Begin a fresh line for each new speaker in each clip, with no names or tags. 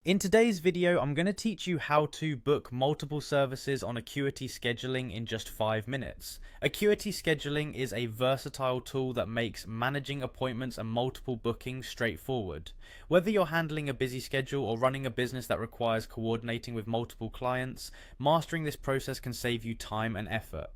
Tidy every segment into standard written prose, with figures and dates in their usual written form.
In today's video, I'm going to teach you how to book multiple services on Acuity scheduling in just 5 minutes. Acuity scheduling is a versatile tool that makes managing appointments and multiple bookings straightforward. Whether you're handling a busy schedule or running a business that requires coordinating with multiple clients, mastering this process can save you time and effort.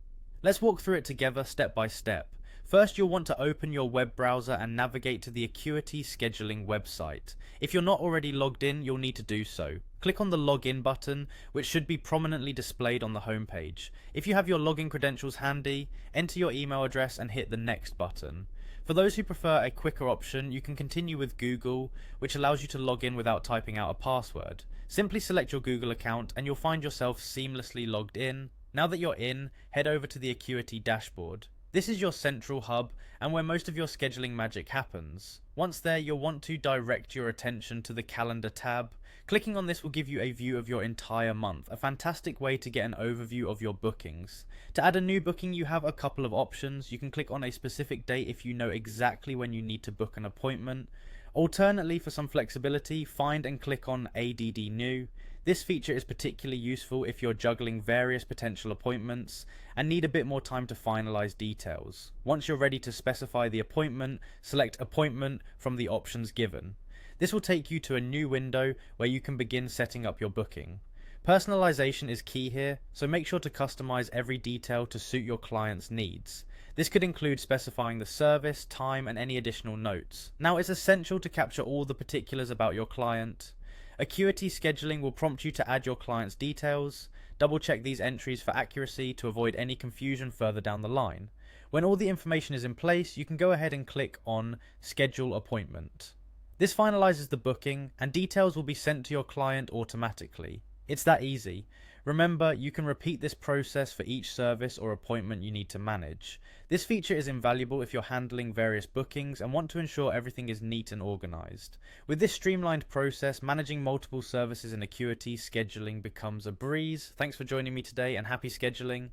Let's walk through it together step by step. First, you'll want to open your web browser and navigate to the Acuity scheduling website. If you're not already logged in, you'll need to do so. Click on the login button, which should be prominently displayed on the homepage. If you have your login credentials handy, enter your email address and hit the next button. For those who prefer a quicker option, you can continue with Google, which allows you to log in without typing out a password. Simply select your Google account and you'll find yourself seamlessly logged in. Now that you're in, head over to the Acuity dashboard. This is your central hub and where most of your scheduling magic happens. Once there, you'll want to direct your attention to the calendar tab. Clicking on this will give you a view of your entire month, a fantastic way to get an overview of your bookings. To add a new booking, you have a couple of options. You can click on a specific date if you know exactly when you need to book an appointment. Alternately, for some flexibility, find and click on ADD New. This feature is particularly useful if you're juggling various potential appointments and need a bit more time to finalize details. Once you're ready to specify the appointment, select Appointment from the options given. This will take you to a new window where you can begin setting up your booking. Personalization is key here, so make sure to customize every detail to suit your client's needs. This could include specifying the service, time, and any additional notes. Now, it's essential to capture all the particulars about your client. Acuity scheduling will prompt you to add your client's details. Double check these entries for accuracy to avoid any confusion further down the line. When all the information is in place, you can go ahead and click on Schedule Appointment. This finalizes the booking and details will be sent to your client automatically. It's that easy. Remember, you can repeat this process for each service or appointment you need to manage. This feature is invaluable if you're handling various bookings and want to ensure everything is neat and organized. With this streamlined process, managing multiple services in Acuity scheduling becomes a breeze. Thanks for joining me today and happy scheduling.